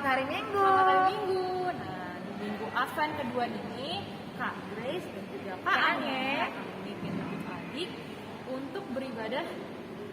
Selamat hari Minggu. Selamat hari Minggu. Nah, di minggu Advent kedua ini, Kak Grace dan juga Kak Ane akan memimpin adik-adik untuk beribadah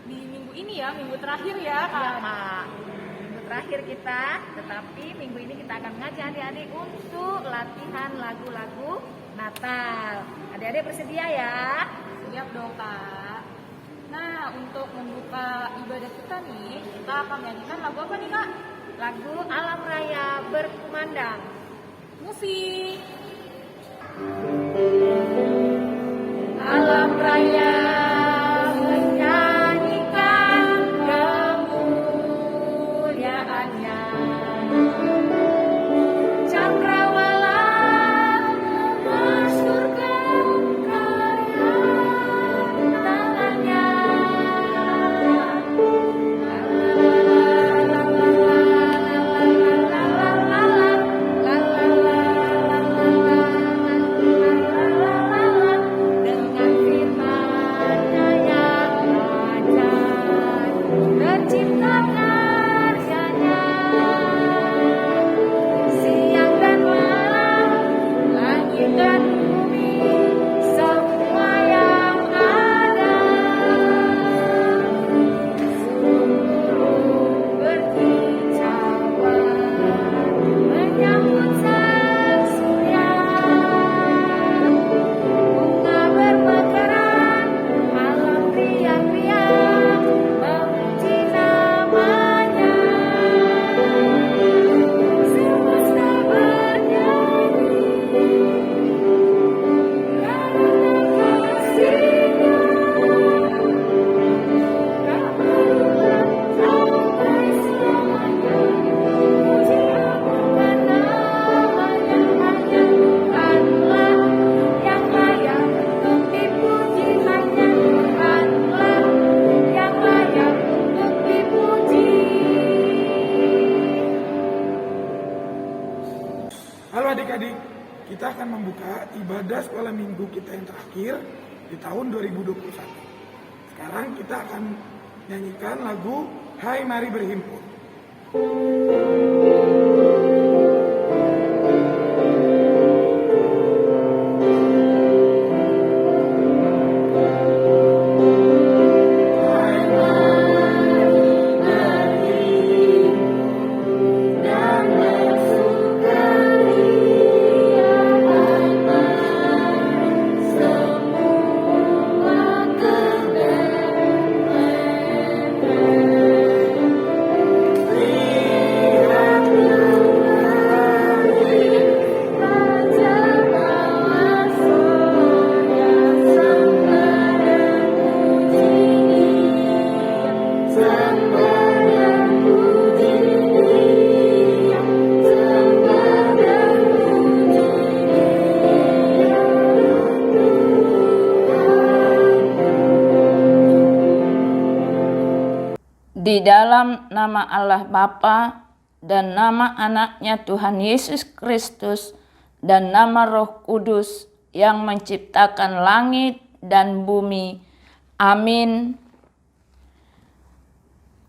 di minggu ini ya, minggu terakhir ya, Kak. Iya, Kak. Minggu terakhir kita, tetapi minggu ini kita akan mengajak adik-adik untuk latihan lagu-lagu Natal. Adik-adik bersedia ya? Siap dong, Kak. Nah, untuk membuka ibadah kita nih, kita akan menyanyikan lagu apa nih, Kak? Lagu Alam Raya Berkumandang. Musik. Alam Raya menyanyikan kemuliaannya. Cakrawala memasturkan karya tangannya. Dengan firman-Nya yang ajaib, tercipta karyanya. Siang dan malam, langit dan bumi, semua yang ada, suruh berkicauan menyambut sang surya. Bunga bermekaran, alam riang-riang memuji namanya. Semesta bernyanyi karena kasih-Nya. Kabarlah sampai selamanya, puji agungan namanya. Hanya Tuhanlah yang layak untuk dipuji, hanya Tuhanlah yang layak untuk dipuji. Halo adik-adik, kita akan membuka ibadah sekolah minggu kita yang terakhir di tahun 2021. Sekarang kita akan nyanyikan lagu Hai Mari Berhimpun. Hai mari berhimpun dan bersukaria, hai mari semua ke Betlehem. Lihatlah lahir Raja bawah sorga, sembah dan puji Dia, sembah dan puji Dia, sembah dan puji Dia, Di dalam nama Allah Bapa dan nama anaknya Tuhan Yesus Kristus dan nama Roh Kudus yang menciptakan langit dan bumi. Amin.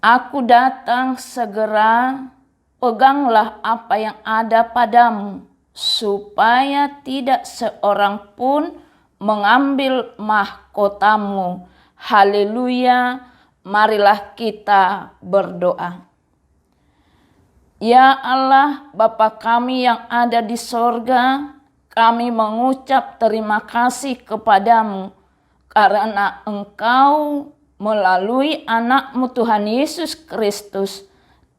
Aku datang segera, peganglah apa yang ada padamu, supaya tidak seorang pun mengambil mahkotamu. Haleluya. Marilah kita berdoa. Ya Allah, Bapa kami yang ada di sorga, kami mengucap terima kasih kepadamu karena Engkau melalui anak-Mu Tuhan Yesus Kristus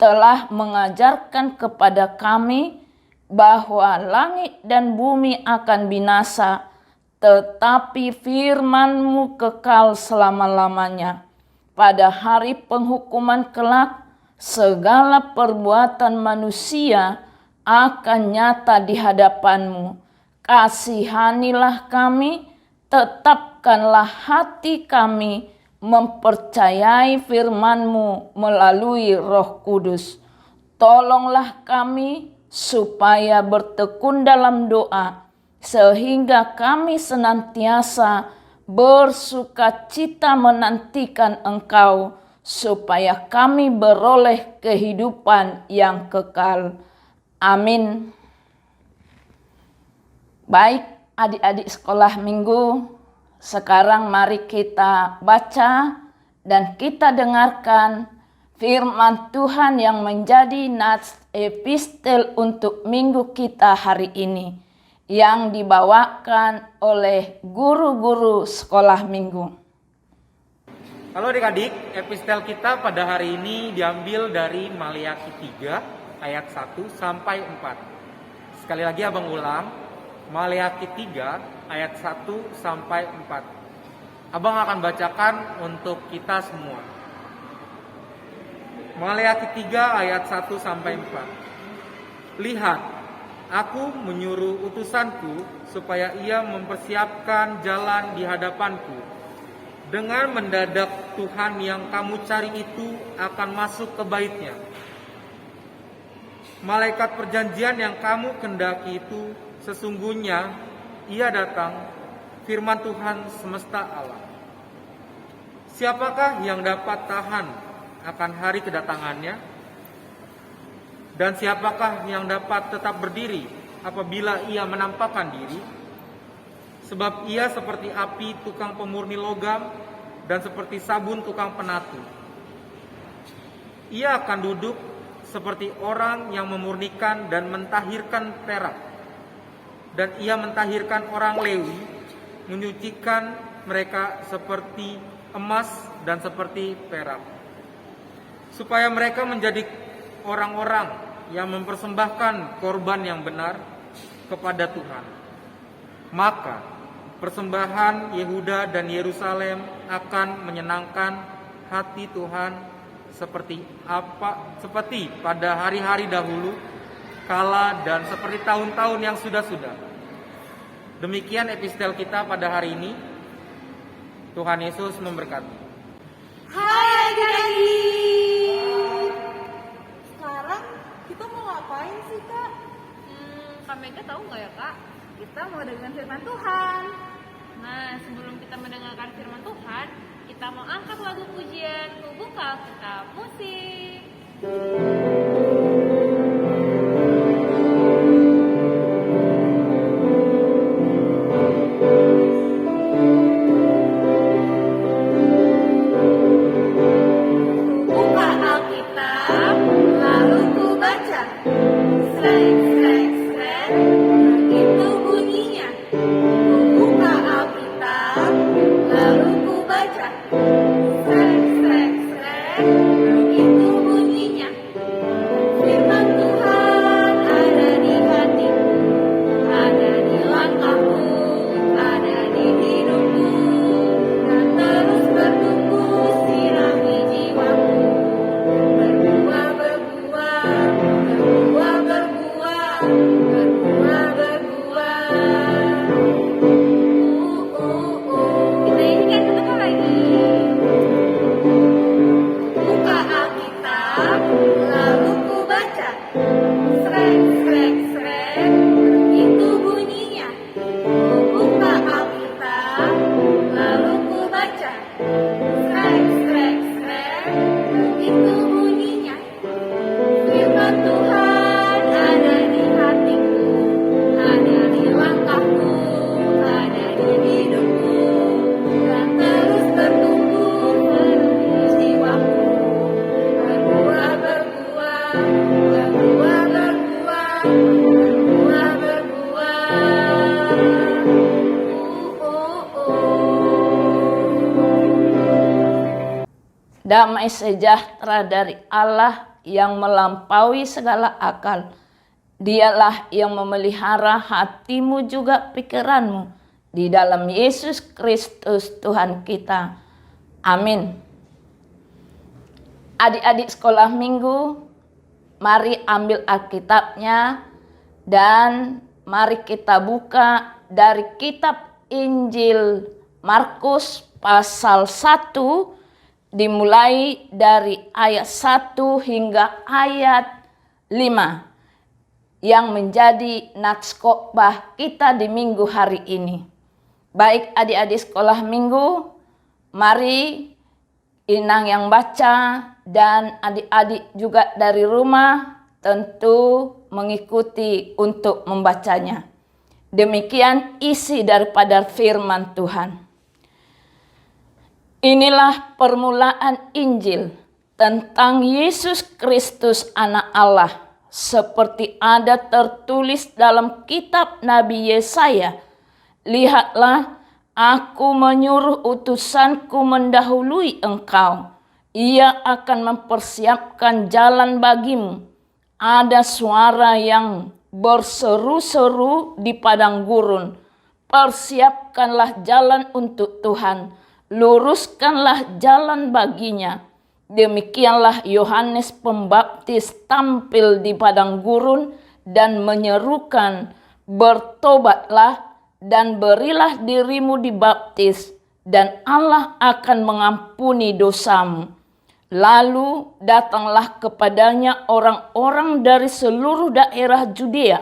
telah mengajarkan kepada kami bahwa langit dan bumi akan binasa, tetapi firman-Mu kekal selama-lamanya. Pada hari penghukuman kelak, segala perbuatan manusia akan nyata di hadapan-Mu. Kasihanilah kami, tetapkanlah hati kami mempercayai firman-Mu melalui Roh Kudus. Tolonglah kami supaya bertekun dalam doa, sehingga kami senantiasa bersukacita menantikan Engkau supaya kami beroleh kehidupan yang kekal. Amin. Baik adik-adik sekolah minggu, sekarang mari kita baca dan kita dengarkan firman Tuhan yang menjadi nats epistel untuk minggu kita hari ini, yang dibawakan oleh guru-guru sekolah minggu. Halo adik-adik, epistel kita pada hari ini diambil dari Maleakhi 3 ayat 1 sampai 4. Sekali lagi abang ulang, Maleakhi 3 ayat 1 sampai 4. Abang akan bacakan untuk kita semua. Maleakhi 3 ayat 1 sampai 4. Lihat, aku menyuruh utusanku supaya ia mempersiapkan jalan di hadapanku. Dengan mendadak Tuhan yang kamu cari itu akan masuk ke baitnya. Malaikat perjanjian yang kamu kendaki itu sesungguhnya ia datang, firman Tuhan semesta alam. Siapakah yang dapat tahan akan hari kedatangannya? Dan siapakah yang dapat tetap berdiri apabila ia menampakkan diri? Sebab ia seperti api tukang pemurni logam dan seperti sabun tukang penatu. Ia akan duduk seperti orang yang memurnikan dan mentahirkan perak. Dan ia mentahirkan orang Lewi, menyucikan mereka seperti emas dan seperti perak. Supaya mereka menjadi orang-orang yang mempersembahkan korban yang benar kepada Tuhan. Maka persembahan Yehuda dan Yerusalem akan menyenangkan hati Tuhan seperti pada hari-hari dahulu kala dan seperti tahun-tahun yang sudah-sudah. Demikian epistel kita pada hari ini. Tuhan Yesus memberkati. Hai adik-adik. Sekarang kita mau ngapain sih, Kak? Kak Mega tahu nggak ya, Kak? Kita mau dengar firman Tuhan. Nah, sebelum kita mendengarkan firman Tuhan, kita mau angkat lagu pujian, buka Alkitab, musik. Buka Alkitab, lalu ku baca. Sreng, sreng, sreng, begitu bunyinya. Ku buka Alkitab, lalu ku baca. Sreng, sreng, sreng, begitu bunyinya. Firman Tuhan ada di hatiku, ada di langkahku, ada di hidupku, dan terus bertumbuh sirami jiwaku. Berbuah, berbuah, berbuah, berbuah, berbuah, berbuah. Kita nyanyikan satu lagi. Buka Alkitab, lalu ku baca. Sreng, sreng, sreng, begitu bunyinya. Ku buka Alkitab, lalu ku baca. Sreng, sreng, sreng, begitu bunyinya. Firman Tuhan ada di hatiku, ada di langkahku, ada di hidupku, dan terus bertumbuh memenuhi jiwaku. Berbuah, berbuah, berbuah, berbuah, berbuah, berbuah. Damai sejahtera dari Allah yang melampaui segala akal. Dialah yang memelihara hatimu juga pikiranmu di dalam Yesus Kristus Tuhan kita. Amin. Adik-adik sekolah minggu, mari ambil Alkitabnya dan mari kita buka dari kitab Injil Markus pasal 1 dimulai dari ayat 1 hingga ayat 5 yang menjadi nats khotbah kita di minggu hari ini. Baik adik-adik sekolah minggu, mari Inang yang baca dan adik-adik juga dari rumah tentu mengikuti untuk membacanya. Demikian isi daripada firman Tuhan. Inilah permulaan Injil tentang Yesus Kristus Anak Allah, seperti ada tertulis dalam kitab Nabi Yesaya. Lihatlah, aku menyuruh utusanku mendahului engkau. Ia akan mempersiapkan jalan bagimu. Ada suara yang berseru-seru di padang gurun. Persiapkanlah jalan untuk Tuhan. Luruskanlah jalan baginya. Demikianlah Yohanes Pembaptis tampil di padang gurun dan menyerukan, bertobatlah dan berilah dirimu dibaptis, dan Allah akan mengampuni dosamu. Lalu datanglah kepadanya orang-orang dari seluruh daerah Judea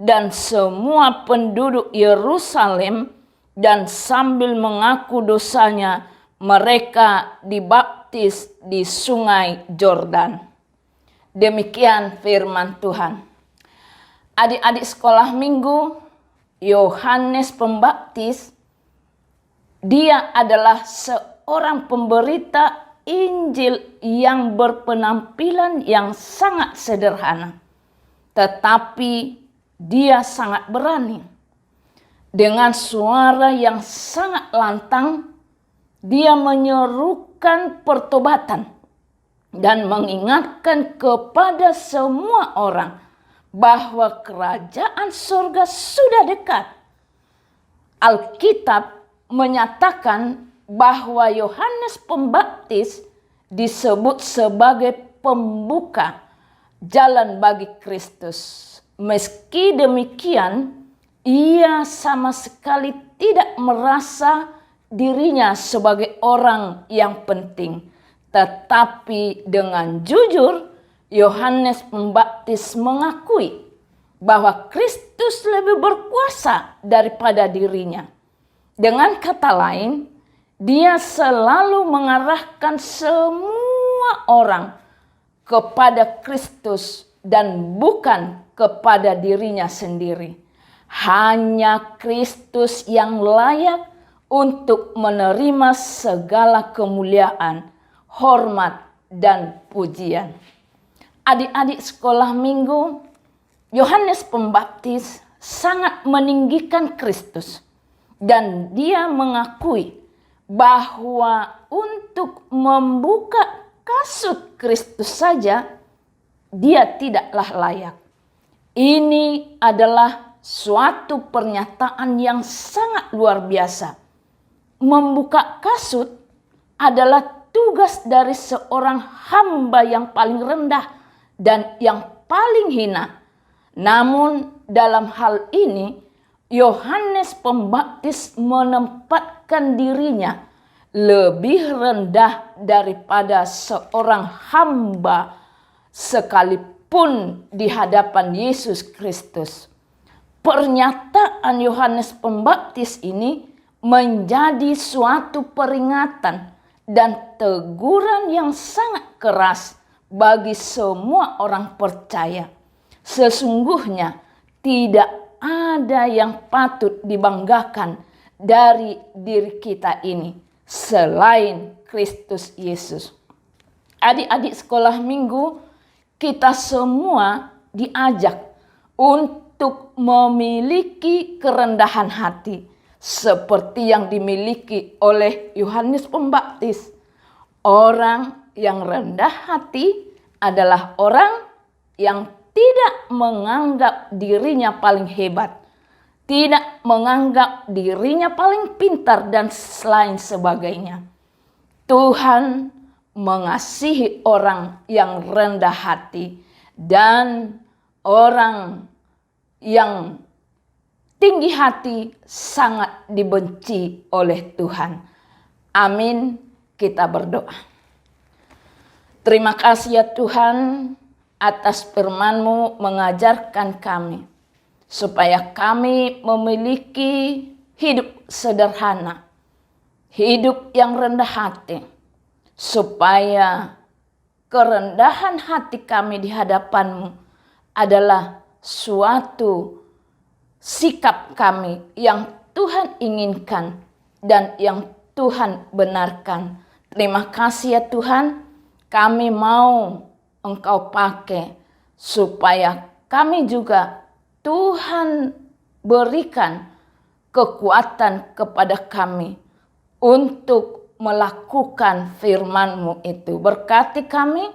dan semua penduduk Yerusalem, dan sambil mengaku dosanya, mereka dibaptis di sungai Yordan. Demikian firman Tuhan. Adik-adik sekolah minggu, Yohanes Pembaptis, dia adalah seorang pemberita Injil yang berpenampilan yang sangat sederhana. Tetapi dia sangat berani. Dengan suara yang sangat lantang, dia menyerukan pertobatan dan mengingatkan kepada semua orang bahwa kerajaan surga sudah dekat. Alkitab menyatakan bahwa Yohanes Pembaptis disebut sebagai pembuka jalan bagi Kristus. Meski demikian, ia sama sekali tidak merasa dirinya sebagai orang yang penting. Tetapi dengan jujur, Yohanes Pembaptis mengakui bahwa Kristus lebih berkuasa daripada dirinya. Dengan kata lain, dia selalu mengarahkan semua orang kepada Kristus dan bukan kepada dirinya sendiri. Hanya Kristus yang layak untuk menerima segala kemuliaan, hormat, dan pujian. Adik-adik sekolah minggu, Yohanes Pembaptis sangat meninggikan Kristus. Dan dia mengakui bahwa untuk membuka kasut Kristus saja, dia tidaklah layak. Ini adalah suatu pernyataan yang sangat luar biasa. Membuka kasut adalah tugas dari seorang hamba yang paling rendah dan yang paling hina. Namun dalam hal ini, Yohanes Pembaptis menempatkan dirinya lebih rendah daripada seorang hamba sekalipun di hadapan Yesus Kristus. Pernyataan Yohanes Pembaptis ini menjadi suatu peringatan dan teguran yang sangat keras bagi semua orang percaya. Sesungguhnya tidak ada yang patut dibanggakan dari diri kita ini selain Kristus Yesus. Adik-adik sekolah minggu, kita semua diajak untuk memiliki kerendahan hati seperti yang dimiliki oleh Yohanes Pembaptis. Orang yang rendah hati adalah orang yang tidak menganggap dirinya paling hebat, tidak menganggap dirinya paling pintar dan lain sebagainya. Tuhan mengasihi orang yang rendah hati dan orang yang tinggi hati sangat dibenci oleh Tuhan. Amin. Kita berdoa. Terima kasih ya Tuhan atas firman-Mu mengajarkan kami supaya kami memiliki hidup sederhana, hidup yang rendah hati, supaya kerendahan hati kami di hadapan-Mu adalah suatu sikap kami yang Tuhan inginkan dan yang Tuhan benarkan. Terima kasih ya Tuhan, kami mau Engkau pakai supaya kami juga Tuhan berikan kekuatan kepada kami untuk melakukan firman-Mu itu. Berkati kami,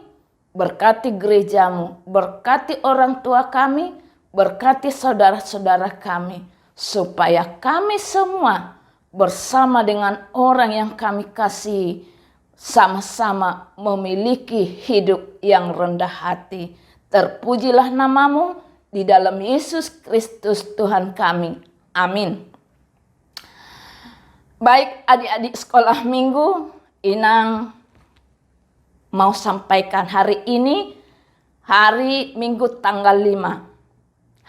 berkati gereja-Mu, berkati orang tua kami, berkati saudara-saudara kami, supaya kami semua bersama dengan orang yang kami kasihi sama-sama memiliki hidup yang rendah hati. Terpujilah nama-Mu di dalam Yesus Kristus Tuhan kami. Amin. Baik adik-adik sekolah minggu, Inang mau sampaikan hari ini, hari Minggu tanggal 5.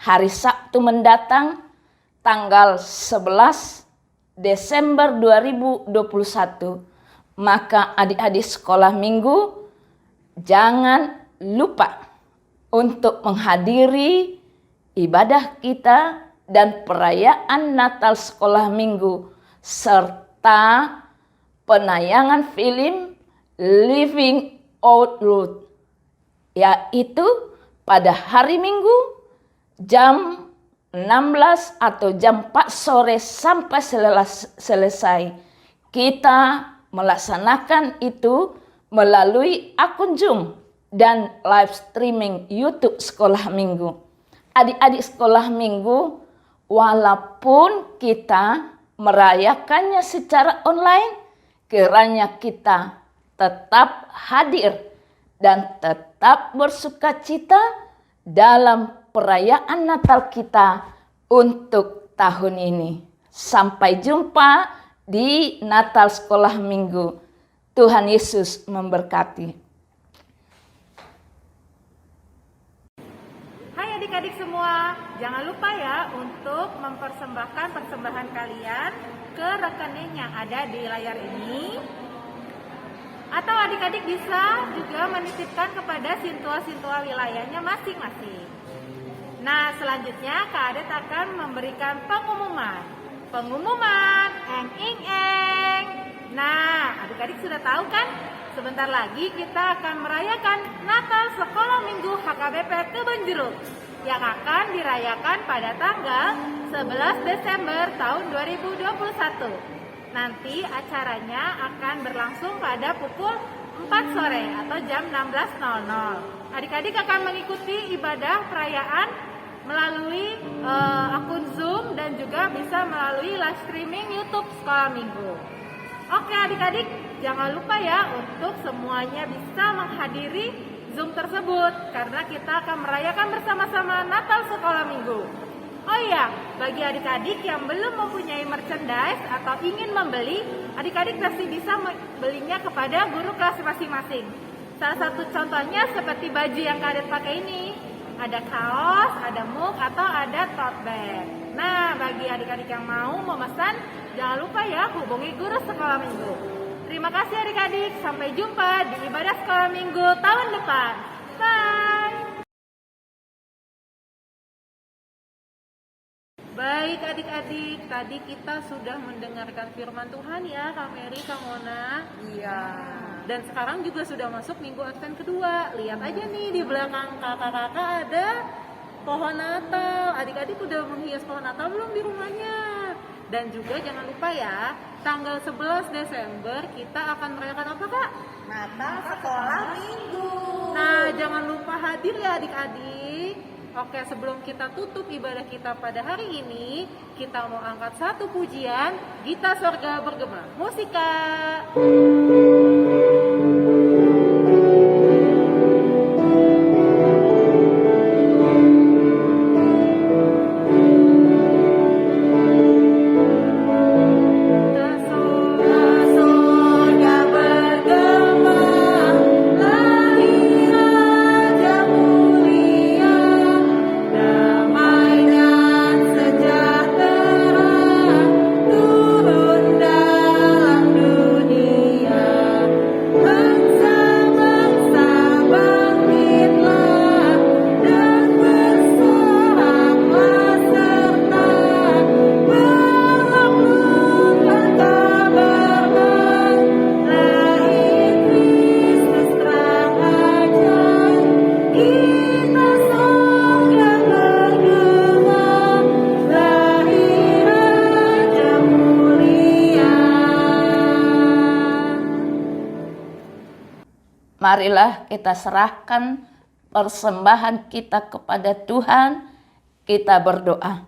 Hari Sabtu mendatang, tanggal 11 Desember 2021. Maka adik-adik sekolah minggu, jangan lupa untuk menghadiri ibadah kita dan perayaan Natal sekolah minggu, serta penayangan film Living Out Loud, yaitu pada hari Minggu jam 16 atau jam 4 sore sampai selesai. Kita melaksanakan itu melalui akun Zoom dan live streaming YouTube Sekolah Minggu. Adik-adik sekolah minggu, walaupun kita merayakannya secara online, kiranya kita tetap hadir dan tetap bersukacita dalam perayaan Natal kita untuk tahun ini. Sampai jumpa di Natal Sekolah Minggu. Tuhan Yesus memberkati. Hai adik-adik semua, jangan lupa ya untuk mempersembahkan persembahan kalian ke rekening yang ada di layar ini. Atau adik-adik bisa juga menitipkan kepada sintua-sintua wilayahnya masing-masing. Nah, selanjutnya Kak Adet akan memberikan pengumuman. Eng. Nah, adik-adik sudah tahu kan? Sebentar lagi kita akan merayakan Natal Sekolah Minggu HKBP Kebonjeruk yang akan dirayakan pada tanggal 11 Desember tahun 2021. Nanti acaranya akan berlangsung pada pukul 4 sore atau jam 16.00. Adik-adik akan mengikuti ibadah perayaan melalui akun Zoom dan juga bisa melalui live streaming YouTube Sekolah Minggu. Oke adik-adik, jangan lupa ya untuk semuanya bisa menghadiri Zoom tersebut karena kita akan merayakan bersama-sama Natal Sekolah Minggu. Oh iya, bagi adik-adik yang belum mempunyai merchandise atau ingin membeli, adik-adik pasti bisa membelinya kepada guru kelas masing-masing. Salah satu contohnya seperti baju yang Kak Adet pakai ini. Ada kaos, ada mug, atau ada tote bag. Nah, bagi adik-adik yang mau memesan, jangan lupa ya hubungi guru sekolah minggu. Terima kasih adik-adik, sampai jumpa di ibadah sekolah minggu tahun depan. Bye! Baik adik-adik, tadi kita sudah mendengarkan firman Tuhan ya, Kak Mary, Kak Mona. Iya. Dan sekarang juga sudah masuk minggu Advent kedua. Lihat aja nih di belakang kakak-kakak ada pohon Natal. Adik-adik udah menghias pohon Natal belum di rumahnya? Dan juga jangan lupa ya, tanggal 11 Desember kita akan merayakan apa Kak? Natal Sekolah Minggu. Nah, jangan lupa hadir ya adik-adik. Oke, sebelum kita tutup ibadah kita pada hari ini, kita mau angkat satu pujian, Gita Sorga Bergema. Musik Kak. Turun dalam dunia. marilah kita serahkan persembahan kita kepada Tuhan. Kita berdoa.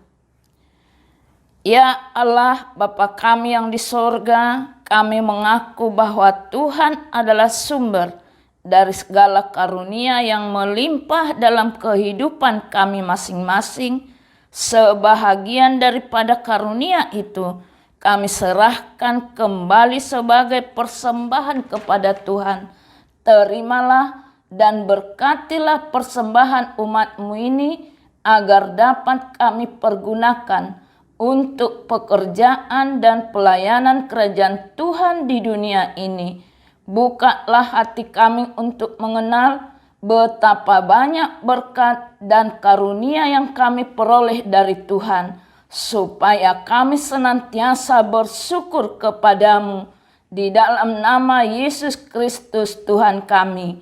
Ya Allah, Bapa kami yang di sorga, kami mengaku bahwa Tuhan adalah sumber dari segala karunia yang melimpah dalam kehidupan kami masing-masing. Sebahagian daripada karunia itu kami serahkan kembali sebagai persembahan kepada Tuhan. Terimalah dan berkatilah persembahan umat-Mu ini agar dapat kami pergunakan untuk pekerjaan dan pelayanan kerajaan Tuhan di dunia ini. Bukalah hati kami untuk mengenal betapa banyak berkat dan karunia yang kami peroleh dari Tuhan, supaya kami senantiasa bersyukur kepadamu di dalam nama Yesus Kristus Tuhan kami.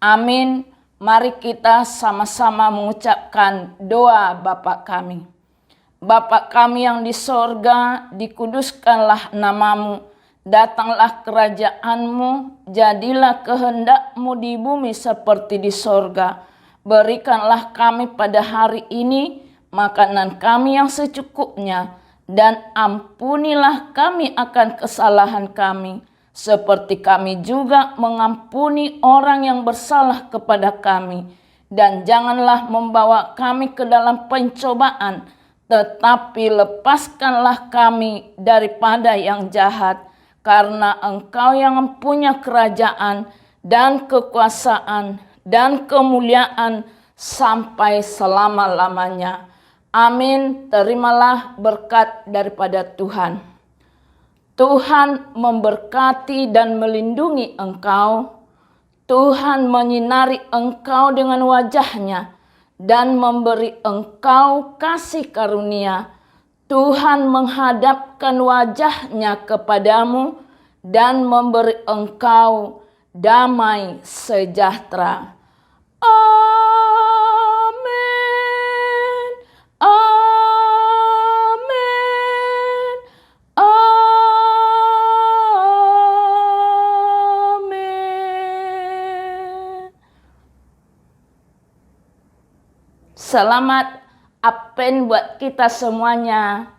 Amin. Mari kita sama-sama mengucapkan doa Bapa kami. Bapa kami yang di sorga, dikuduskanlah namamu, datanglah kerajaan-Mu, jadilah kehendak-Mu di bumi seperti di sorga. Berikanlah kami pada hari ini makanan kami yang secukupnya, dan ampunilah kami akan kesalahan kami, seperti kami juga mengampuni orang yang bersalah kepada kami. Dan janganlah membawa kami ke dalam pencobaan, tetapi lepaskanlah kami daripada yang jahat, karena Engkau yang mempunyai kerajaan dan kekuasaan dan kemuliaan sampai selama-lamanya. Amin. Terimalah berkat daripada Tuhan. Tuhan memberkati dan melindungi engkau. Tuhan menyinari engkau dengan wajah-Nya dan memberi engkau kasih karunia. Tuhan menghadapkan wajah-Nya kepadamu dan memberi engkau damai sejahtera. Amin. Amin. Amin. Selamat Advent buat kita semuanya.